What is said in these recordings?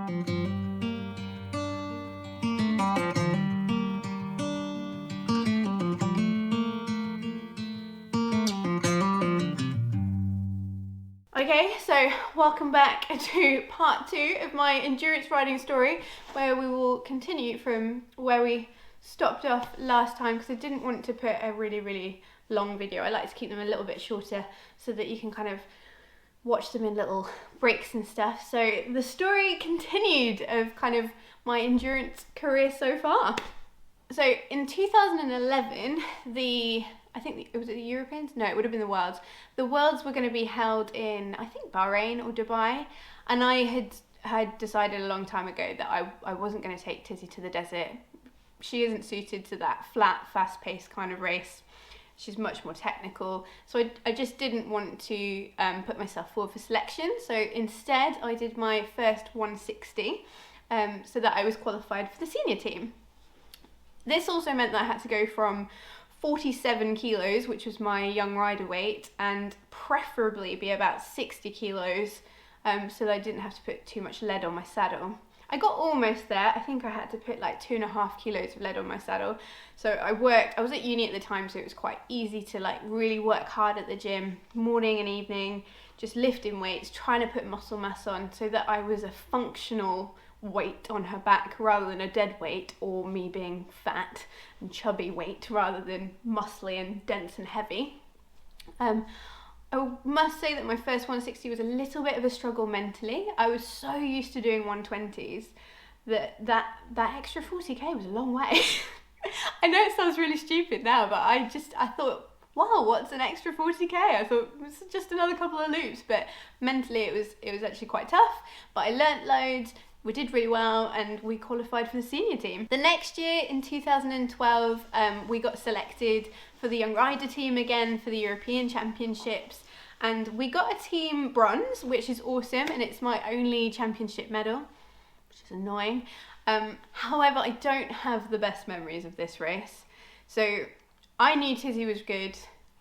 Okay, so welcome back to part 2 of my endurance riding story, where we will continue from where we stopped off last time, because I didn't want to put a really long video. I like to keep them a little bit shorter so that you can kind of watch them in little breaks and stuff. So the story continued of kind of my endurance career so far. So in 2011, I think it was the Europeans? No, it would have been the Worlds. The Worlds were going to be held in, I think, Bahrain or Dubai. And I had decided a long time ago that I wasn't going to take Tizzy to the desert. She isn't suited to that flat, fast-paced kind of race. She's much more technical. So I just didn't want to put myself forward for selection. So instead, I did my first 160 so that I was qualified for the senior team. This also meant that I had to go from 47 kilos, which was my young rider weight, and preferably be about 60 kilos so that I didn't have to put too much lead on my saddle. I got almost there. I think I had to put like 2.5 kilos of lead on my saddle. So I was at uni at the time, so it was quite easy to like really work hard at the gym, morning and evening, just lifting weights, trying to put muscle mass on so that I was a functional weight on her back rather than a dead weight, or me being fat and chubby weight rather than muscly and dense and heavy. I must say that my first 160 was a little bit of a struggle mentally. I was so used to doing 120s that extra 40k was a long way. I know it sounds really stupid now, but I thought, wow, what's an extra 40k? I thought it was just another couple of loops, but mentally it was actually quite tough. But I learnt loads. We did really well and we qualified for the senior team. The next year, in 2012, we got selected for the young rider team again for the European Championships, and we got a team bronze, which is awesome, and it's my only championship medal, which is annoying. However, I don't have the best memories of this race. So I knew Tizzy was good.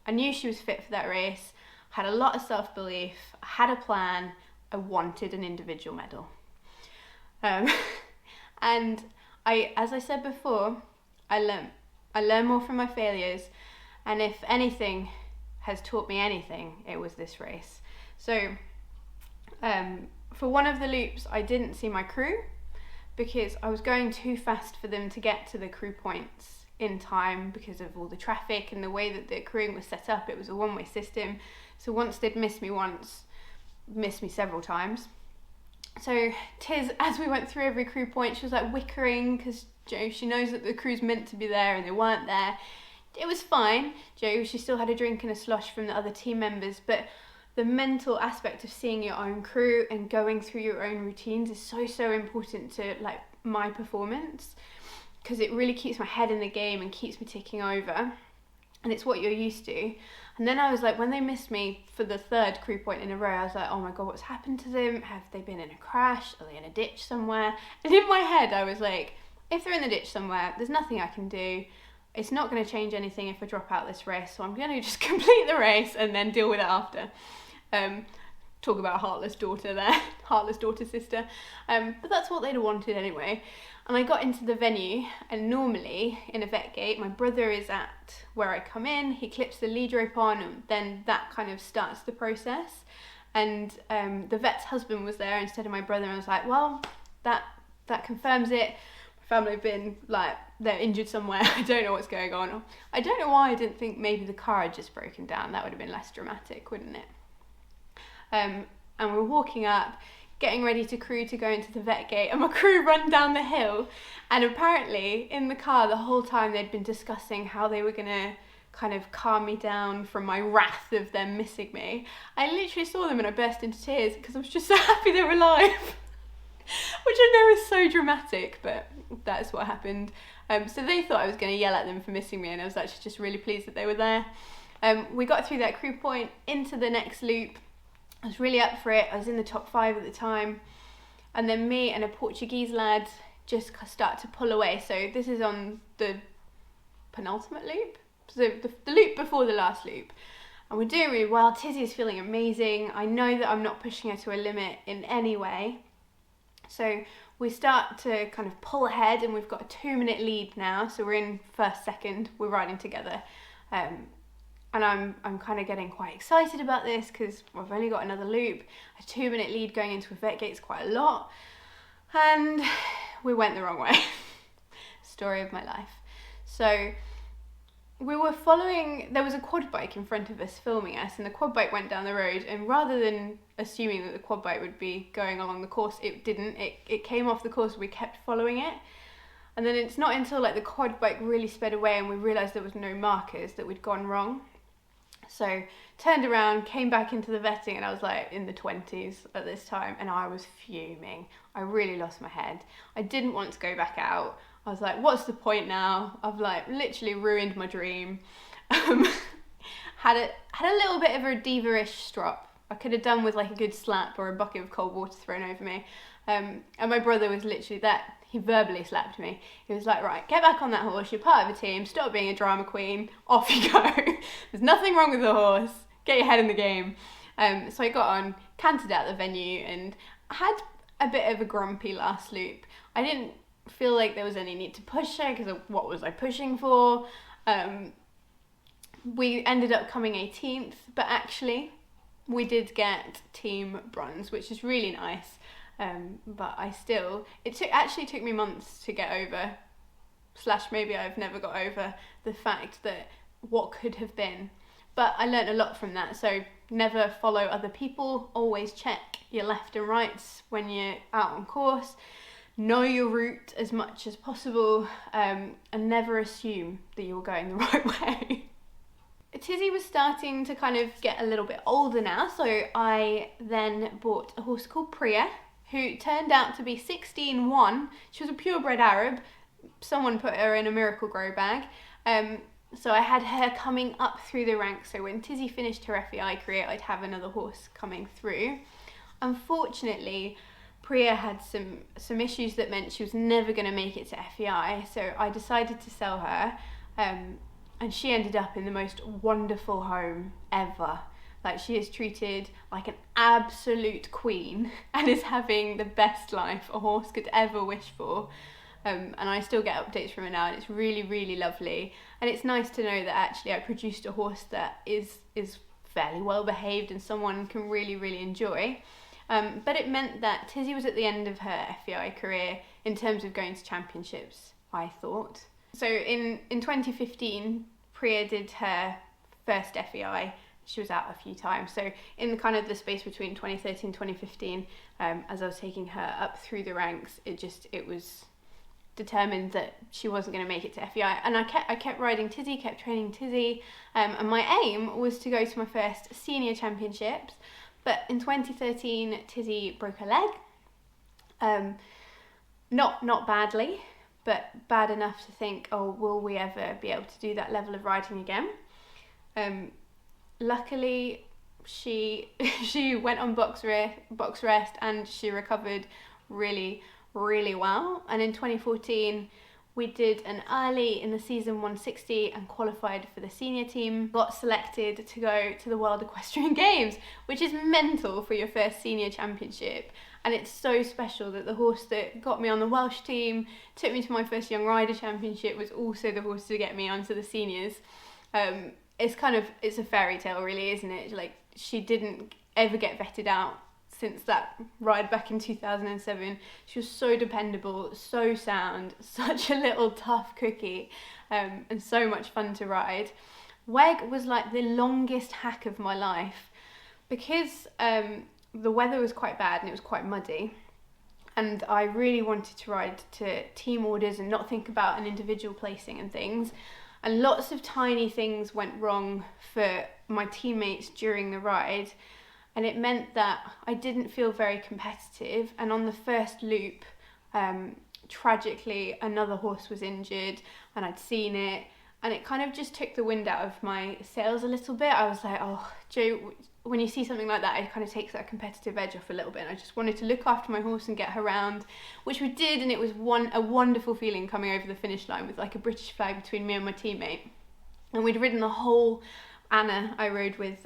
I knew she was fit for that race. I had a lot of self-belief. I had a plan. I wanted an individual medal. And as I said before, I learn more from my failures, and if anything has taught me anything, it was this race. So for one of the loops, I didn't see my crew because I was going too fast for them to get to the crew points in time because of all the traffic and the way that the crewing was set up. It was a one-way system, so once they'd missed me once, missed me several times. So Tiz, as we went through every crew point, she was like whickering because she knows that the crew's meant to be there and they weren't there. It was fine. She still had a drink and a slush from the other team members, but the mental aspect of seeing your own crew and going through your own routines is so important to like my performance, because it really keeps my head in the game and keeps me ticking over, and it's what you're used to. And then I was like, when they missed me for the third crew point in a row, I was like, oh my God, what's happened to them? Have they been in a crash? Are they in a ditch somewhere? And in my head, I was like, if they're in the ditch somewhere, there's nothing I can do. It's not going to change anything if I drop out this race, so I'm going to just complete the race and then deal with it after. Talk about heartless daughter there, heartless daughter sister. But that's what they'd wanted anyway. And I got into the venue, and normally in a vet gate, my brother is at where I come in, he clips the lead rope on, and then that kind of starts the process. And the vet's husband was there instead of my brother, and I was like, well, that confirms it. My family have been like, they're injured somewhere, I don't know what's going on. I don't know why I didn't think maybe the car had just broken down. That would have been less dramatic, wouldn't it? And we're walking up, getting ready to crew to go into the vet gate, and my crew run down the hill, and apparently in the car the whole time they'd been discussing how they were going to kind of calm me down from my wrath of them missing me. I literally saw them and I burst into tears because I was just so happy they were alive. Which I know is so dramatic, but that's what happened. So they thought I was going to yell at them for missing me, and I was actually just really pleased that they were there. We got through that crew point into the next loop. I was really up for it. I was in the top 5 at the time, and then me and a Portuguese lad just start to pull away. So this is on the penultimate loop, so the loop before the last loop, and we're doing really well. Tizzy is feeling amazing. I know that I'm not pushing her to a limit in any way, So we start to kind of pull ahead, and we've got a 2-minute lead now. So we're in first, second, we're riding together. And I'm kind of getting quite excited about this because I've only got another loop. A 2-minute lead going into a vet gate's quite a lot. And we went the wrong way. Story of my life. So we were following, there was a quad bike in front of us filming us, and the quad bike went down the road, and rather than assuming that the quad bike would be going along the course, it didn't. It came off the course, we kept following it. And then it's not until like the quad bike really sped away and we realised there was no markers that we'd gone wrong. So turned around, came back into the vetting, and I was like in the 20s at this time, and I was fuming. I really lost my head. I didn't want to go back out. I was like, what's the point now? I've like literally ruined my dream. Had a little bit of a diva-ish strop. I could have done with like a good slap or a bucket of cold water thrown over me. And my brother was literally that. He verbally slapped me. He was like, right, get back on that horse. You're part of a team. Stop being a drama queen. Off you go. There's nothing wrong with the horse. Get your head in the game. So I got on, cantered out the venue, and had a bit of a grumpy last loop. I didn't feel like there was any need to push her because what was I pushing for? We ended up coming 18th, but actually we did get team bronze, which is really nice. But it actually took me months to get over, / maybe I've never got over the fact that what could have been. But I learned a lot from that. So never follow other people, always check your left and rights when you're out on course, know your route as much as possible, and never assume that you're going the right way. Tizzy was starting to kind of get a little bit older now, so I then bought a horse called Priya, who turned out to be 16-1. She was a purebred Arab. Someone put her in a Miracle Grow bag. So I had her coming up through the ranks. So when Tizzy finished her FEI career, I'd have another horse coming through. Unfortunately, Priya had some issues that meant she was never going to make it to FEI. So I decided to sell her. And she ended up in the most wonderful home ever. Like, she is treated like an absolute queen and is having the best life a horse could ever wish for. And I still get updates from her now, and it's really, really lovely. And it's nice to know that actually I produced a horse that is fairly well behaved and someone can really, really enjoy. But it meant that Tizzy was at the end of her FEI career in terms of going to championships, I thought. So in 2015, Priya did her first FEI. She was out a few times. So in kind of the space between 2013 and 2015, as I was taking her up through the ranks, it was determined that she wasn't going to make it to FEI. And I kept riding Tizzy, kept training Tizzy, and my aim was to go to my first senior championships. But in 2013, Tizzy broke her leg. Not badly, but bad enough to think, oh, will we ever be able to do that level of riding again? Luckily, she went on box rest and she recovered really, really well. And in 2014, we did an early in the season 160 and qualified for the senior team. Got selected to go to the World Equestrian Games, which is mental for your first senior championship. And it's so special that the horse that got me on the Welsh team, took me to my first Young Rider Championship, was also the horse to get me onto the seniors. It's a fairy tale really, isn't it? Like, she didn't ever get vetted out since that ride back in 2007. She was so dependable, so sound, such a little tough cookie, and so much fun to ride. Weg was like the longest hack of my life because the weather was quite bad and it was quite muddy, and I really wanted to ride to team orders and not think about an individual placing and things. And lots of tiny things went wrong for my teammates during the ride, and it meant that I didn't feel very competitive. And on the first loop, tragically, another horse was injured, and I'd seen it, and it kind of just took the wind out of my sails a little bit. I was like, oh, Joe, when you see something like that, it kind of takes that competitive edge off a little bit. And I just wanted to look after my horse and get her round, which we did, and it was a wonderful feeling coming over the finish line with like a British flag between me and my teammate. And we'd ridden the whole Anna, I rode with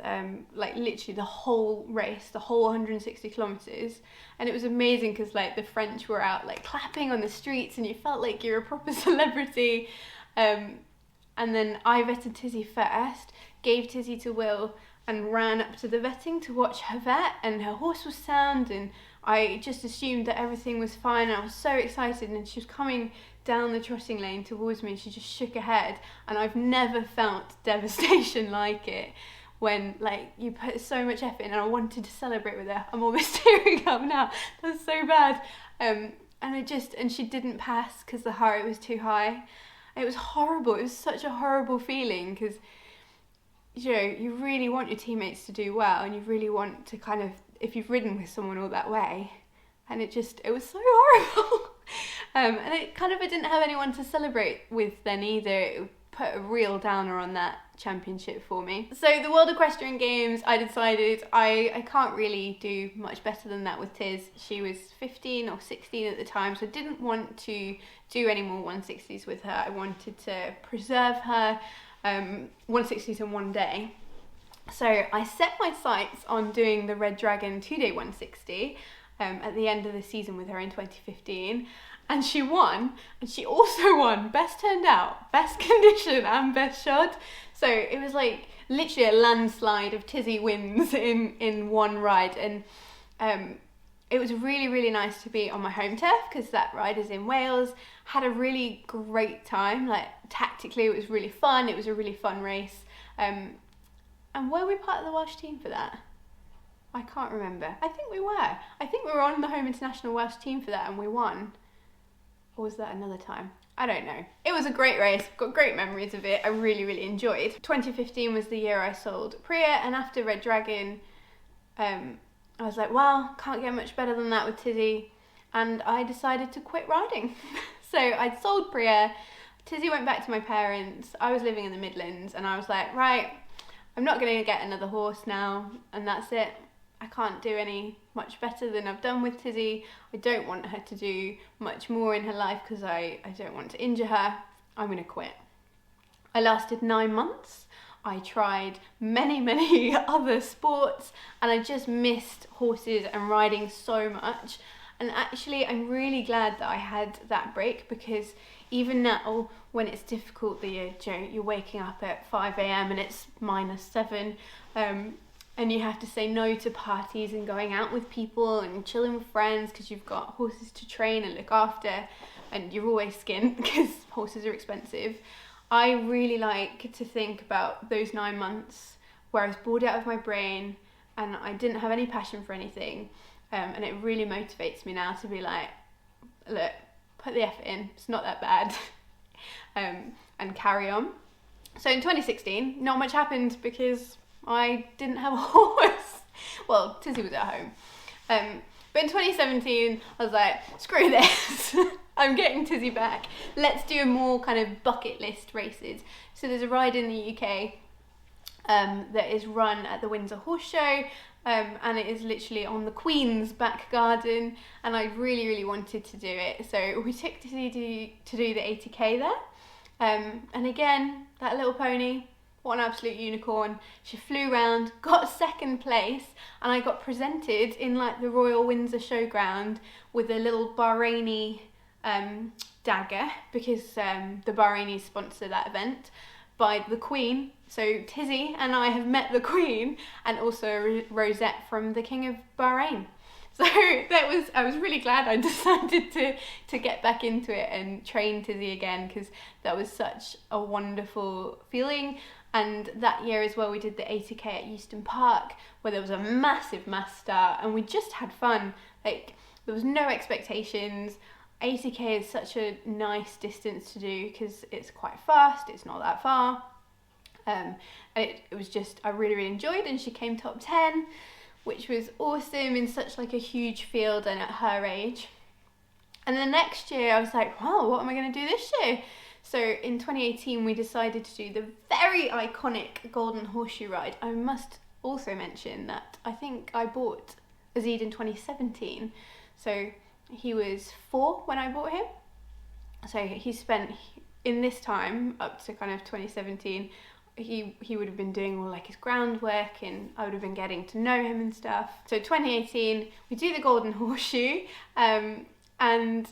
like literally the whole race, the whole 160 kilometers, and it was amazing because like the French were out like clapping on the streets, and you felt like you're a proper celebrity. And then I vetted Tizzy first, gave Tizzy to Will, and ran up to the vetting to watch her vet, and her horse was sound, and I just assumed that everything was fine. I was so excited, and she was coming down the trotting lane towards me, and she just shook her head, and I've never felt devastation like it when like you put so much effort in, and I wanted to celebrate with her. I'm almost tearing up now. That's so bad. And she didn't pass because the heart was too high. It was horrible. It was such a horrible feeling because you really want your teammates to do well, and you really want to kind of, if you've ridden with someone all that way, and it was so horrible. And it kind of, I didn't have anyone to celebrate with then either. It put a real downer on that championship for me. So the World Equestrian Games, I decided I can't really do much better than that with Tiz. She was 15 or 16 at the time, so I didn't want to do any more 160s with her. I wanted to preserve her 160s in one day. So I set my sights on doing the Red Dragon 2-day 160 at the end of the season with her in 2015. And she won, and she also won Best Turned Out, Best Condition and Best Shod. So it was like literally a landslide of Tizzy wins in one ride. And it was really, really nice to be on my home turf because that ride is in Wales. Had a really great time. Like tactically it was really fun. It was a really fun race. And were we part of the Welsh team for that? I can't remember. I think we were. I think we were on the home international Welsh team for that and we won. Or was that another time? I don't know. It was a great race. Got great memories of it. I really, really enjoyed. 2015 was the year I sold Priya, and after Red Dragon, I was like, well, can't get much better than that with Tizzy, and I decided to quit riding. So I sold Priya. Tizzy went back to my parents. I was living in the Midlands, and I was like, right, I'm not going to get another horse now, and that's it. I can't do any much better than I've done with Tizzy. I don't want her to do much more in her life because I don't want to injure her. I'm going to quit. I lasted 9 months. I tried many, many other sports, and I just missed horses and riding so much. And actually, I'm really glad that I had that break because even now, when it's difficult, you're waking up at 5 a.m. and it's -7, and you have to say no to parties and going out with people and chilling with friends because you've got horses to train and look after, and you're always skint because horses are expensive. I really like to think about those 9 months where I was bored out of my brain and I didn't have any passion for anything, and it really motivates me now to be like, look, put the effort in, it's not that bad, and carry on. So in 2016, not much happened because I didn't have a horse. Well, Tizzy was at home. But in 2017, I was like, screw this. I'm getting Tizzy back. Let's do more kind of bucket list races. So there's a ride in the UK that is run at the Windsor Horseshoe, and it is literally on the Queen's back garden, and I really, really wanted to do it. So we took Tizzy to do the 80k there. And again, that little pony, what an absolute unicorn. She flew round, got second place, and I got presented in like the Royal Windsor Showground with a little Bahraini dagger because the Bahrainis sponsor that event, by the Queen. So Tizzy and I have met the Queen, and also a rosette from the King of Bahrain. So I was really glad I decided to get back into it and train Tizzy again because that was such a wonderful feeling. And that year as well, we did the 80k at Euston Park where there was a massive mass start and we just had fun. Like there was no expectations. 80k is such a nice distance to do because it's quite fast, it's not that far. And it was just, I really, really enjoyed, and she came top 10, which was awesome in such like a huge field and at her age. And the next year I was like, wow, what am I going to do this year? So in 2018 we decided to do the very iconic Golden Horseshoe ride. I must also mention that I think I bought Azid in 2017. So he was 4 when I bought him. So he spent, in this time up to kind of 2017, he would have been doing all like his groundwork, and I would have been getting to know him and stuff. So 2018, we do the Golden Horseshoe, and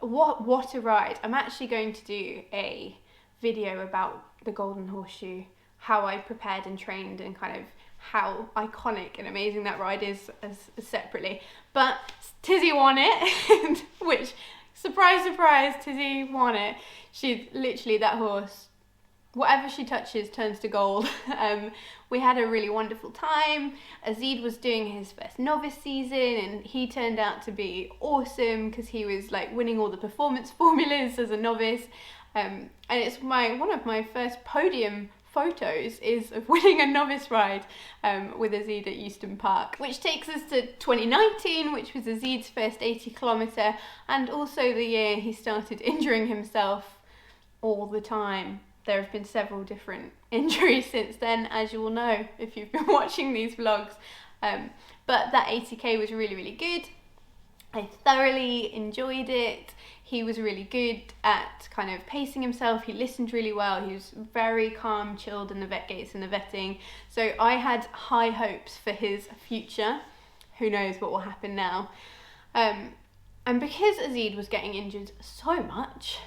what a ride. I'm actually going to do a video about the Golden Horseshoe, how I prepared and trained, and kind of how iconic and amazing that ride is as separately. But Tizzy won it, which, surprise, surprise, Tizzy won it. She literally, that horse, whatever she touches turns to gold. We had a really wonderful time. Azid was doing his first novice season, and he turned out to be awesome because he was like winning all the performance formulas as a novice. And it's one of my first podium photos is of winning a novice ride with Azid at Euston Park, which takes us to 2019, which was Azid's first 80 kilometre, and also the year he started injuring himself all the time. There have been several different injuries since then, as you will know if you've been watching these vlogs, but that 80k was really, really good. I thoroughly enjoyed it. He was really good at kind of pacing himself. He listened really well. He was very calm, chilled in the vet gates and the vetting. So I had high hopes for his future. Who knows what will happen now. And because Azid was getting injured so much,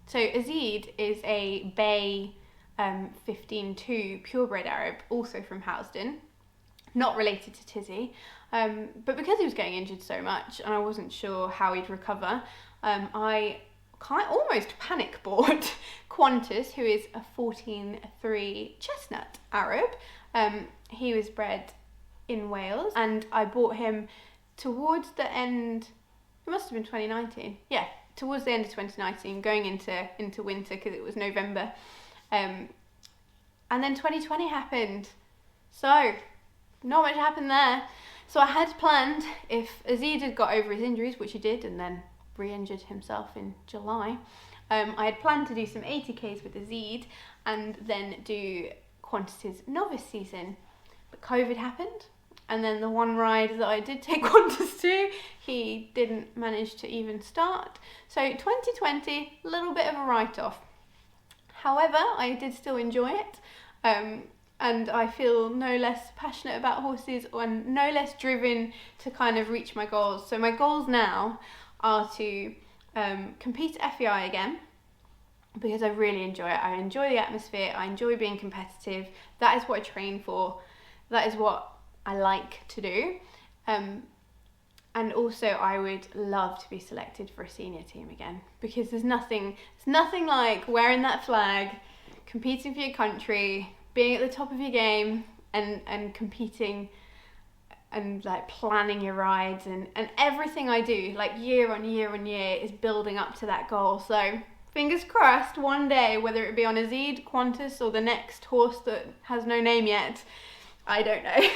so Azid is a Bay 15-2 purebred Arab, also from Housden, not related to Tizzy. But because he was getting injured so much and I wasn't sure how he'd recover, I almost panic bought Qantas, who is a 14-3 chestnut Arab. He was bred in Wales, and I bought him towards the end, it must have been 2019, yeah, towards the end of 2019, going into winter because it was November. And then 2020 happened, so not much happened there. So I had planned, if Azid had got over his injuries, which he did, and then re-injured himself in July, I had planned to do some 80k's with Azid and then do Qantas's novice season. But COVID happened, and then the one ride that I did take Qantas to, he didn't manage to even start. So 2020, a little bit of a write-off. However, I did still enjoy it. And I feel no less passionate about horses and no less driven to kind of reach my goals. So my goals now are to compete at FEI again, because I really enjoy it. I enjoy the atmosphere. I enjoy being competitive. That is what I train for. That is what I like to do. And also I would love to be selected for a senior team again, because there's nothing like wearing that flag, competing for your country, being at the top of your game, and competing and like planning your rides, and everything I do, like year on year on year, is building up to that goal. So fingers crossed, one day, whether it be on Azid, Qantas, or the next horse that has no name yet, I don't know.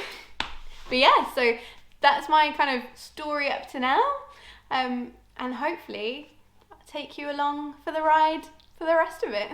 But yeah, so that's my kind of story up to now, and hopefully I'll take you along for the ride for the rest of it.